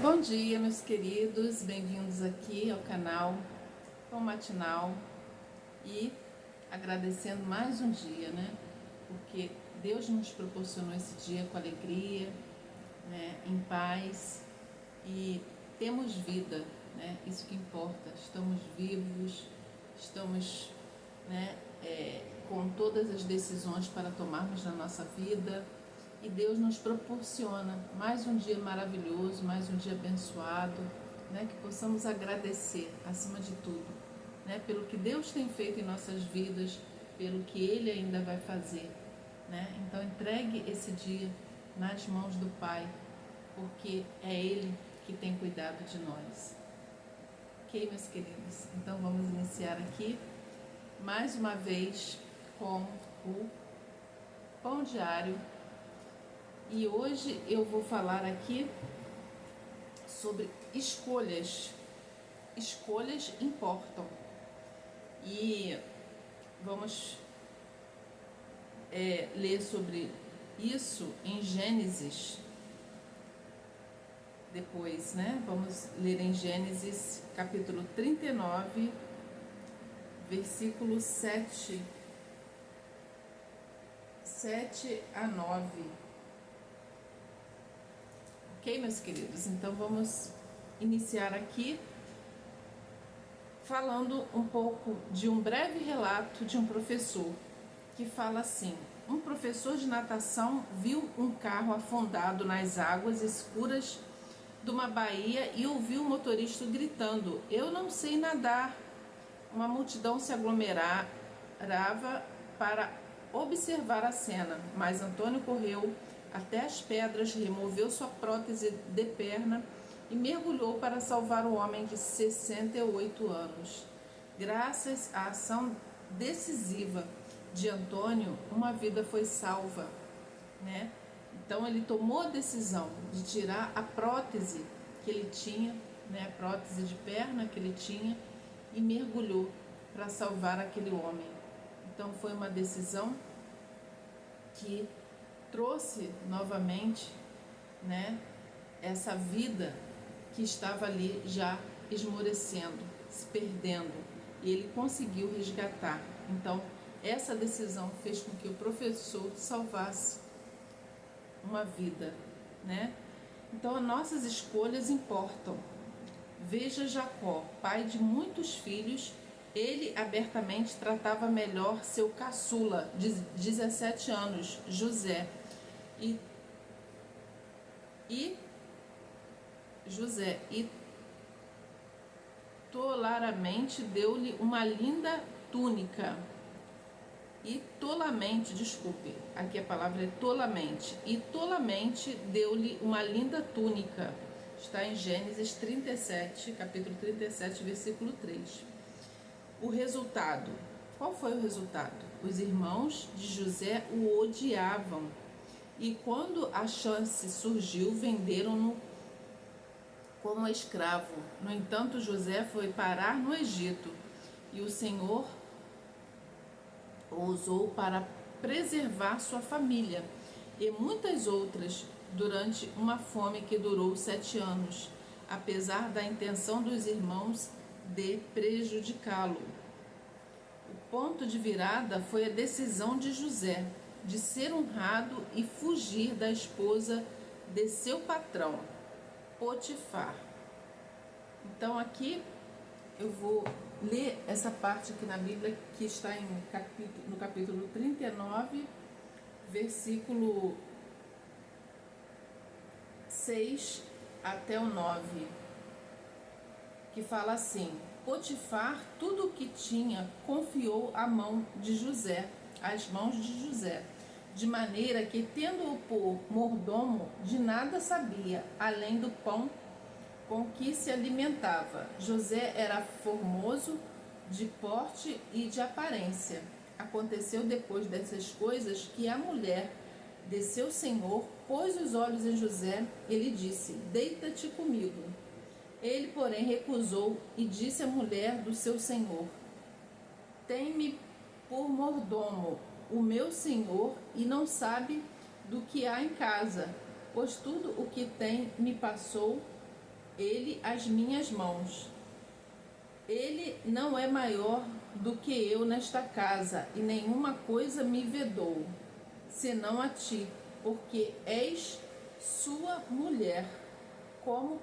Bom dia, meus queridos, bem-vindos aqui ao canal Pão Matinal e agradecendo mais um dia, né? Porque Deus nos proporcionou esse dia com alegria, né? Em paz e temos vida, né? Isso que importa, estamos vivos, estamos, né? Com todas as decisões para tomarmos na nossa vida. E Deus nos proporciona mais um dia maravilhoso, mais um dia abençoado, né? Que possamos agradecer, acima de tudo, né? Pelo que Deus tem feito em nossas vidas, pelo que Ele ainda vai fazer, né? Então entregue esse dia nas mãos do Pai, porque é Ele que tem cuidado de nós. Ok, meus queridos? Então vamos iniciar aqui, mais uma vez, com o Pão Diário. E hoje eu vou falar aqui sobre escolhas. Escolhas importam. E vamos ler sobre isso em Gênesis. Depois, né? Vamos ler em Gênesis capítulo 39, versículo 7 a 9. Ok, meus queridos? Então vamos iniciar aqui falando um pouco de um breve relato de um professor que fala assim: um professor de natação viu um carro afundado nas águas escuras de uma baía e ouviu o motorista gritando: "Eu não sei nadar!" Uma multidão se aglomerava para observar a cena, mas Antônio correu até as pedras, removeu sua prótese de perna e mergulhou para salvar o homem de 68 anos. Graças à ação decisiva de Antônio, uma vida foi salva, né? Então ele tomou a decisão de tirar a prótese que ele tinha, né? A prótese de perna que ele tinha, e mergulhou para salvar aquele homem. Então foi uma decisão que trouxe novamente, né, essa vida que estava ali já esmorecendo, se perdendo, e ele conseguiu resgatar. Então essa decisão fez com que o professor salvasse uma vida, né? Então as nossas escolhas importam. Veja Jacó, pai de muitos filhos. Ele abertamente tratava melhor seu caçula de 17 anos, José, e tolaramente deu-lhe uma linda túnica. E tolamente, desculpe, aqui a palavra é tolamente. E tolamente deu-lhe uma linda túnica. Está em Gênesis 37, capítulo 37, versículo 3. O resultado. Qual foi o resultado? Os irmãos de José o odiavam. E quando a chance surgiu, venderam-no como escravo. No entanto, José foi parar no Egito. E o Senhor o usou para preservar sua família e muitas outras durante uma fome que durou 7 anos, apesar da intenção dos irmãos de prejudicá-lo. O ponto de virada foi a decisão de José de ser honrado e fugir da esposa de seu patrão, Potifar. Então aqui eu vou ler essa parte aqui na Bíblia que está no capítulo 39, versículo 6 até o 9, que fala assim: Potifar tudo o que tinha confiou às mãos de José, de maneira que, tendo-o por mordomo, de nada sabia, além do pão com que se alimentava. José era formoso de porte e de aparência. Aconteceu depois dessas coisas que a mulher de seu senhor pôs os olhos em José e lhe disse: deita-te comigo. Ele, porém, recusou e disse à mulher do seu senhor: tem-me por mordomo o meu senhor e não sabe do que há em casa, pois tudo o que tem me passou ele as minhas mãos. Ele não é maior do que eu nesta casa, e nenhuma coisa me vedou, senão a ti, porque és sua mulher. Como,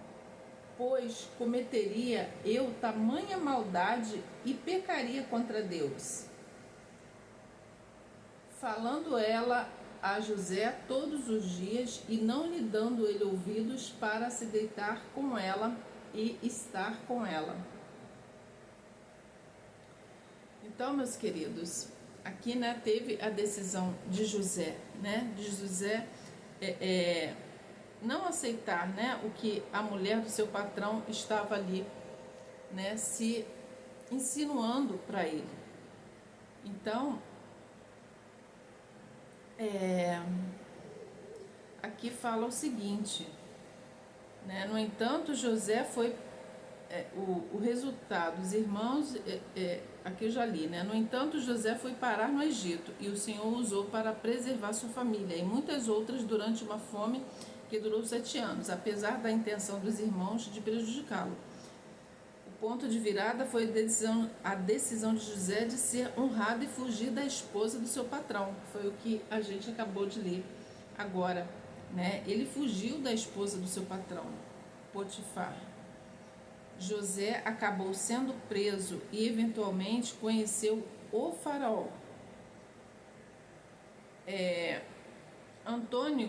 pois, cometeria eu tamanha maldade e pecaria contra Deus? Falando ela a José todos os dias, e não lhe dando ele ouvidos, para se deitar com ela e estar com ela. Então, meus queridos, aqui, né, teve a decisão de José, né, não aceitar, né, o que a mulher do seu patrão estava ali, né, se insinuando para ele. Então, aqui fala o seguinte, né, no entanto, José foi o resultado, os irmãos, aqui eu já li, né? No entanto, José foi parar no Egito, e o Senhor o usou para preservar sua família e muitas outras durante uma fome que durou 7 anos, apesar da intenção dos irmãos de prejudicá-lo. O ponto de virada foi a decisão de José de ser honrado e fugir da esposa do seu patrão. Foi o que a gente acabou de ler agora, né? Ele fugiu da esposa do seu patrão, Potifar. José acabou sendo preso e eventualmente conheceu o faraó. Antônio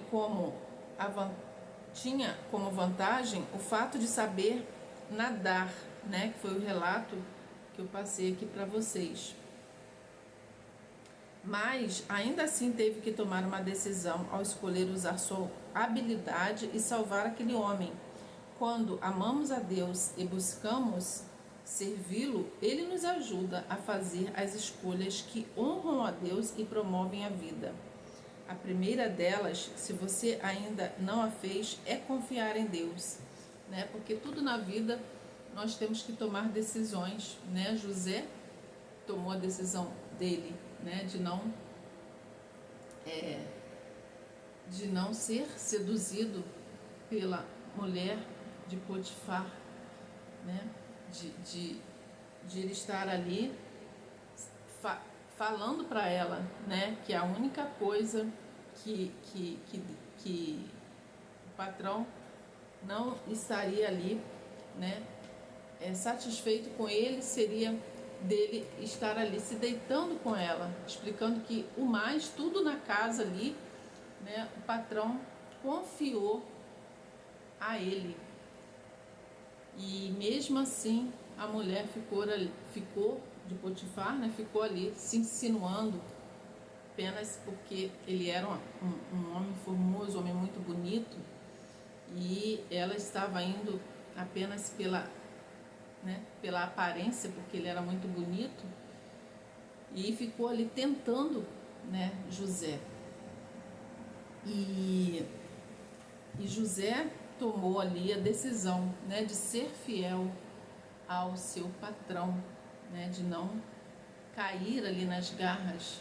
tinha como vantagem o fato de saber nadar, né? Que foi o relato que eu passei aqui para vocês. Mas ainda assim teve que tomar uma decisão ao escolher usar sua habilidade e salvar aquele homem. Quando amamos a Deus e buscamos servi-lo, Ele nos ajuda a fazer as escolhas que honram a Deus e promovem a vida. A primeira delas, se você ainda não a fez, é confiar em Deus, né? Porque tudo na vida nós temos que tomar decisões, né? José tomou a decisão dele, né? De não ser seduzido pela mulher de Potifar, né? De ele estar ali falando para ela, né? Que a única coisa que o patrão não estaria ali, né? Satisfeito com ele seria dele estar ali se deitando com ela, explicando que o mais, tudo na casa ali, né? O patrão confiou a ele. E mesmo assim a mulher ficou de Potifar, né? Ficou ali se insinuando apenas porque ele era um homem formoso, um homem muito bonito, e ela estava indo apenas pela aparência, porque ele era muito bonito, e ficou ali tentando, né, José. E José tomou ali a decisão, né, de ser fiel ao seu patrão, né, de não cair ali nas garras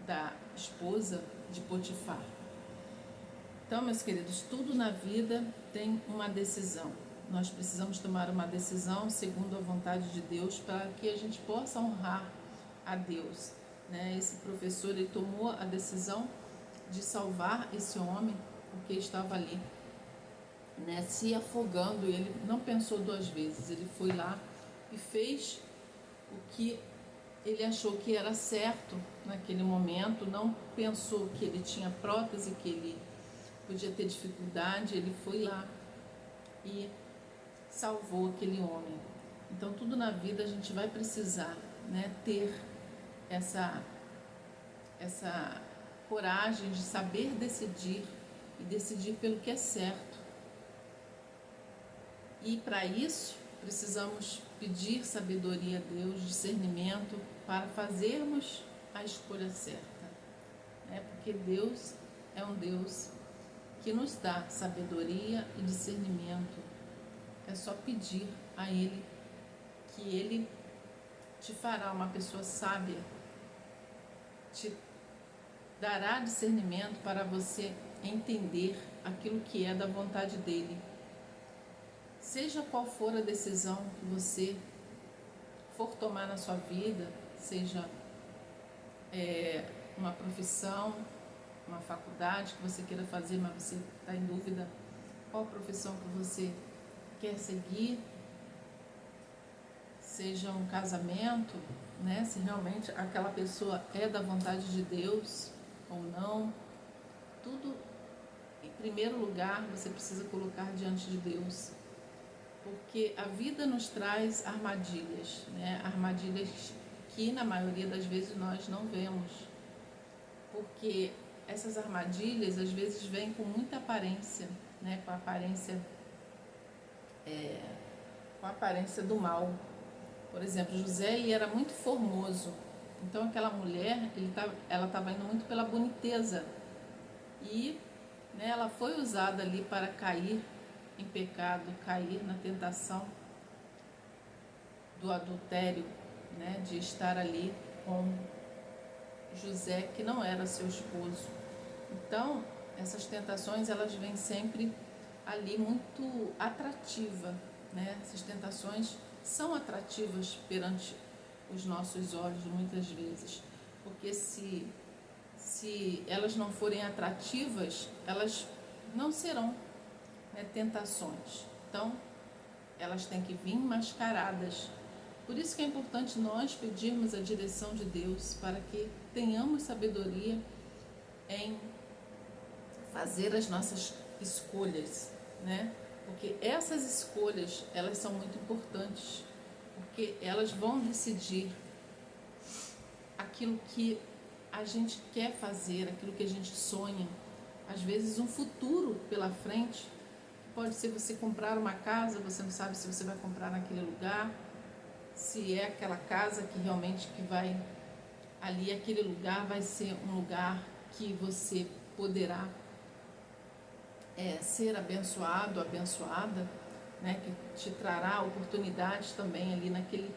da esposa de Potifar. Então, meus queridos, tudo na vida tem uma decisão. Nós precisamos tomar uma decisão segundo a vontade de Deus para que a gente possa honrar a Deus, né? Esse professor, ele tomou a decisão de salvar esse homem porque estava ali, né, se afogando, e ele não pensou 2 vezes, ele foi lá e fez o que ele achou que era certo naquele momento, não pensou que ele tinha prótese, que ele podia ter dificuldade, ele foi lá e salvou aquele homem. Então, tudo na vida a gente vai precisar, né, ter essa coragem de saber decidir e decidir pelo que é certo. E para isso, precisamos pedir sabedoria a Deus, discernimento, para fazermos a escolha certa, né? Porque Deus é um Deus que nos dá sabedoria e discernimento. É só pedir a Ele, que Ele te fará uma pessoa sábia, te dará discernimento para você entender aquilo que é da vontade dele. Seja qual for a decisão que você for tomar na sua vida, seja uma profissão, uma faculdade que você queira fazer, mas você está em dúvida qual profissão que você quer seguir, seja um casamento, né? Se realmente aquela pessoa é da vontade de Deus ou não, tudo em primeiro lugar você precisa colocar diante de Deus, porque a vida nos traz armadilhas, né? Armadilhas que na maioria das vezes nós não vemos, porque essas armadilhas às vezes vêm com muita aparência, né? Com a aparência do mal. Por exemplo, José, ele era muito formoso, então aquela mulher, ela estava indo muito pela boniteza e, né, ela foi usada ali para cair em pecado, cair na tentação do adultério, né, de estar ali com José, que não era seu esposo. Então, essas tentações, elas vêm sempre ali muito atrativa, né? Essas tentações são atrativas perante os nossos olhos muitas vezes, porque se elas não forem atrativas, elas não serão, né, tentações. Então, elas têm que vir mascaradas. Por isso que é importante nós pedirmos a direção de Deus para que tenhamos sabedoria em fazer as nossas escolhas, né? Porque essas escolhas, elas são muito importantes, porque elas vão decidir aquilo que a gente quer fazer, aquilo que a gente sonha. Às vezes um futuro pela frente, pode ser você comprar uma casa, você não sabe se você vai comprar naquele lugar, se é aquela casa que realmente que vai ali, aquele lugar vai ser um lugar que você poderá ser abençoado, abençoada, né, que te trará oportunidades também ali naquele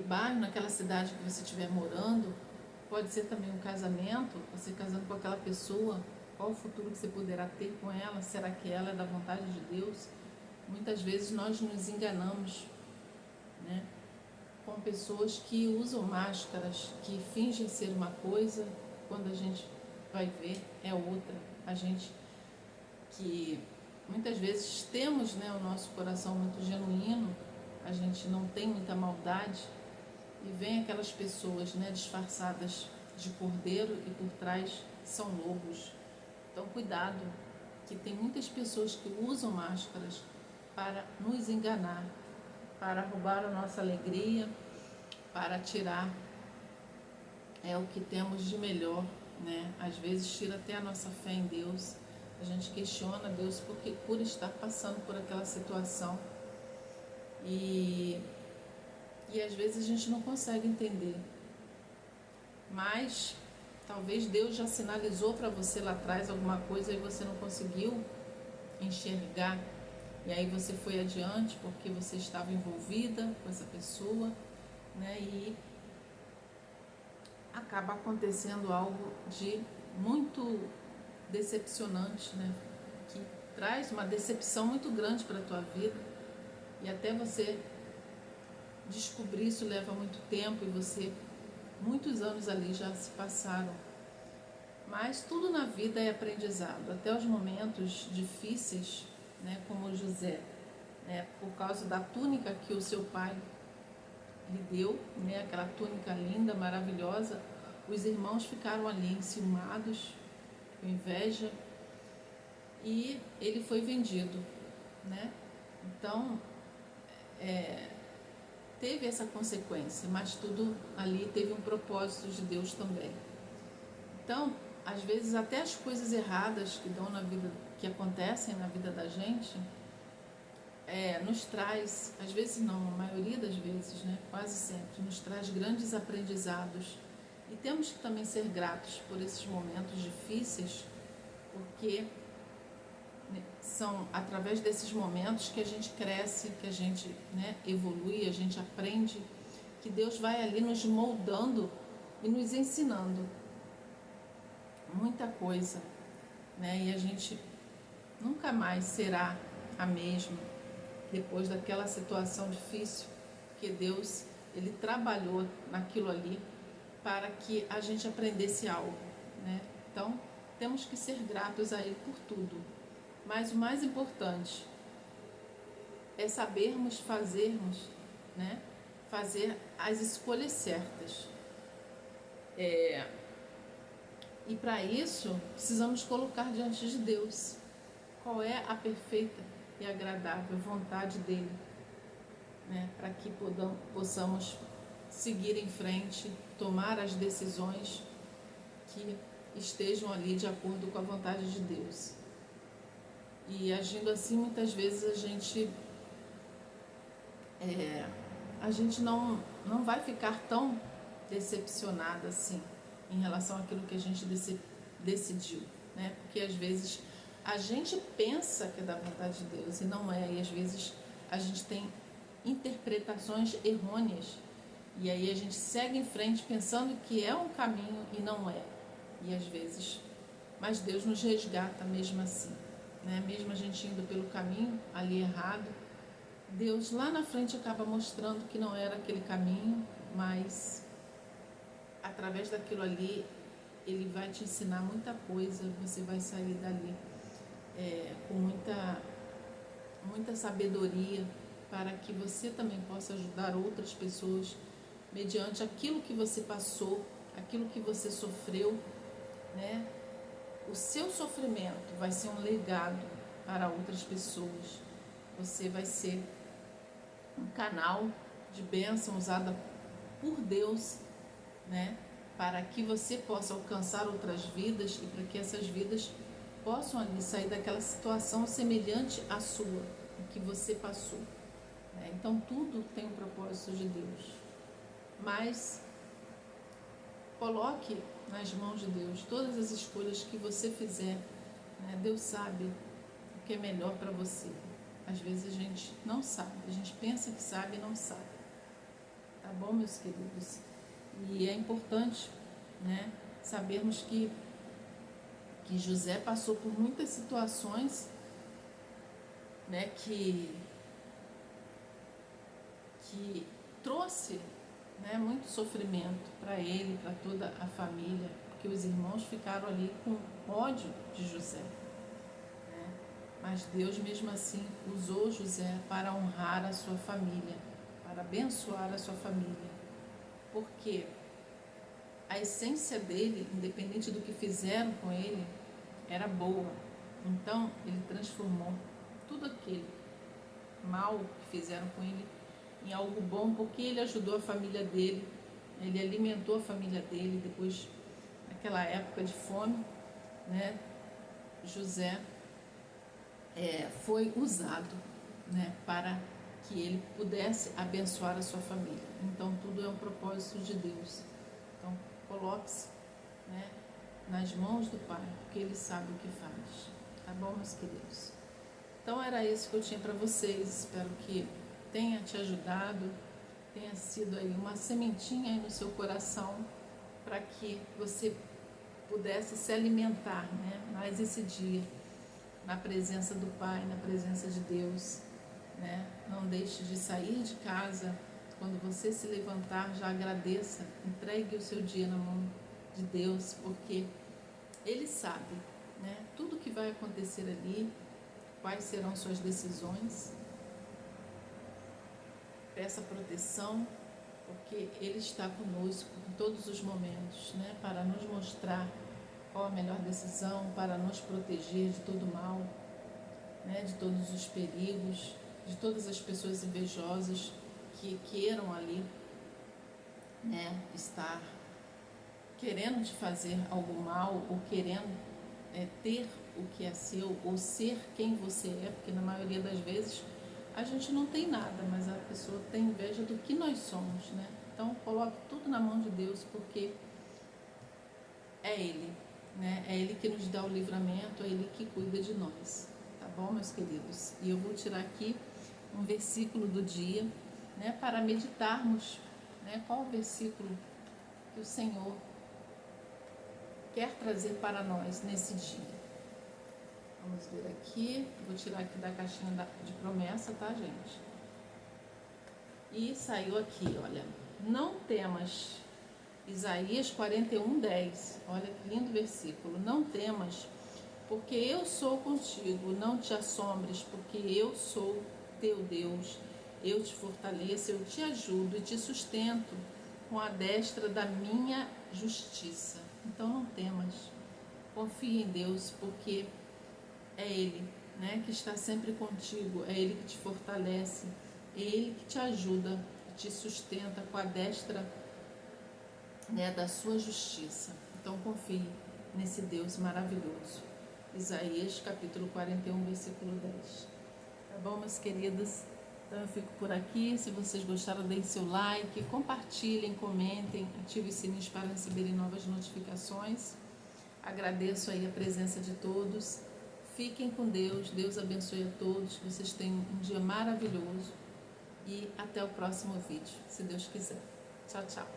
bairro, naquela cidade que você estiver morando. Pode ser também um casamento, você casando com aquela pessoa, qual o futuro que você poderá ter com ela, será que ela é da vontade de Deus? Muitas vezes nós nos enganamos, né, com pessoas que usam máscaras, que fingem ser uma coisa, quando a gente vai ver é outra. A gente que muitas vezes temos, né, o nosso coração muito genuíno, a gente não tem muita maldade, e vem aquelas pessoas, né, disfarçadas de cordeiro e por trás são lobos. Então cuidado, que tem muitas pessoas que usam máscaras para nos enganar, para roubar a nossa alegria, para tirar o que temos de melhor, né? Às vezes tira até a nossa fé em Deus. A gente questiona Deus por estar passando por aquela situação e às vezes a gente não consegue entender. Mas talvez Deus já sinalizou para você lá atrás alguma coisa e você não conseguiu enxergar. E aí você foi adiante porque você estava envolvida com essa pessoa, né? E acaba acontecendo algo de muito decepcionante, né? Que traz uma decepção muito grande para a tua vida. E até você descobrir isso leva muito tempo e muitos anos ali já se passaram. Mas tudo na vida é aprendizado, até os momentos difíceis, né, como José, né, por causa da túnica que o seu pai lhe deu, né, aquela túnica linda, maravilhosa, os irmãos ficaram ali enciumados, com inveja, e ele foi vendido, né? Então, teve essa consequência, mas tudo ali teve um propósito de Deus também. Então, às vezes até as coisas erradas que dão na vida, que acontecem na vida da gente, nos traz, às vezes não, a maioria das vezes, né, quase sempre, nos traz grandes aprendizados. E temos que também ser gratos por esses momentos difíceis, porque são através desses momentos que a gente cresce, que a gente, né, evolui, a gente aprende, que Deus vai ali nos moldando e nos ensinando. muita coisa, né? E a gente nunca mais será a mesma depois daquela situação difícil, que Deus, ele trabalhou naquilo ali para que a gente aprendesse algo, né? Então, temos que ser gratos a Ele por tudo. Mas o mais importante é sabermos fazermos, né? Fazer as escolhas certas. E para isso, precisamos colocar diante de Deus qual é a perfeita e agradável vontade dEle, né? Para que possamos seguir em frente, tomar as decisões que estejam ali de acordo com a vontade de Deus. E agindo assim, muitas vezes a gente não vai ficar tão decepcionada assim em relação àquilo que a gente decidiu, né? Porque às vezes a gente pensa que é da vontade de Deus e não é, e às vezes a gente tem interpretações errôneas, e aí a gente segue em frente pensando que é um caminho e não é, e às vezes, mas Deus nos resgata mesmo assim, né? Mesmo a gente indo pelo caminho ali errado, Deus lá na frente acaba mostrando que não era aquele caminho, mas através daquilo ali Ele vai te ensinar muita coisa, você vai sair dali com muita sabedoria, para que você também possa ajudar outras pessoas mediante aquilo que você passou, aquilo que você sofreu, né? O seu sofrimento vai ser um legado para outras pessoas. Você vai ser um canal de bênção usada por Deus, né? Para que você possa alcançar outras vidas e para que essas vidas possam ali sair daquela situação semelhante à sua, o que você passou, né? Então tudo tem um propósito de Deus, mas coloque nas mãos de Deus todas as escolhas que você fizer, né? Deus sabe o que é melhor para você. Às vezes a gente não sabe, a gente pensa que sabe e não sabe, tá bom, meus queridos? E é importante, né, sabermos que José passou por muitas situações, né, que trouxe, né, muito sofrimento para ele, para toda a família, porque os irmãos ficaram ali com ódio de José, né? Mas Deus mesmo assim usou José para honrar a sua família, para abençoar a sua família, porque a essência dele, independente do que fizeram com ele, era boa. Então ele transformou tudo aquele mal que fizeram com ele em algo bom, porque ele ajudou a família dele, ele alimentou a família dele. Depois, naquela época de fome, né, José foi usado, né, para que ele pudesse abençoar a sua família. Então tudo é um propósito de Deus. Então coloque-se, né, nas mãos do Pai, porque Ele sabe o que faz. Tá bom, meus queridos? Então era isso que eu tinha para vocês. Espero que tenha te ajudado, tenha sido aí uma sementinha aí no seu coração, para que você pudesse se alimentar, né, mais esse dia na presença do Pai, na presença de Deus, né? Não deixe de sair de casa. Quando você se levantar, já agradeça, entregue o seu dia na mão de Deus, porque Ele sabe, né, tudo que vai acontecer ali, quais serão suas decisões. Peça proteção, porque Ele está conosco em todos os momentos, né, para nos mostrar qual a melhor decisão, para nos proteger de todo mal, né, de todos os perigos, de todas as pessoas invejosas que queiram ali, né, estar querendo te fazer algo mal, ou querendo ter o que é seu, ou ser quem você é, porque na maioria das vezes a gente não tem nada, mas a pessoa tem inveja do que nós somos, né? Então coloque tudo na mão de Deus, porque é Ele, né? É Ele que nos dá o livramento, é Ele que cuida de nós, tá bom, meus queridos? E eu vou tirar aqui um versículo do dia, né, para meditarmos, né? Qual o versículo que o Senhor quer trazer para nós nesse dia. Vamos ver aqui, vou tirar aqui da caixinha de promessa, tá, gente? E saiu aqui, olha, não temas, Isaías 41:10, olha que lindo versículo, não temas, porque eu sou contigo, não te assombres, porque eu sou teu Deus, eu te fortaleço, eu te ajudo e te sustento com a destra da minha justiça. Então não temas, confie em Deus, porque é Ele, né, que está sempre contigo, é Ele que te fortalece, é Ele que te ajuda, te sustenta com a destra, né, da sua justiça. Então confie nesse Deus maravilhoso. Isaías capítulo 41, versículo 10. Tá bom, meus queridos? Então eu fico por aqui. Se vocês gostaram, deem seu like, compartilhem, comentem, ativem os sininhos para receberem novas notificações. Agradeço aí a presença de todos. Fiquem com Deus. Deus abençoe a todos. Que vocês tenham um dia maravilhoso. E até o próximo vídeo, se Deus quiser. Tchau, tchau.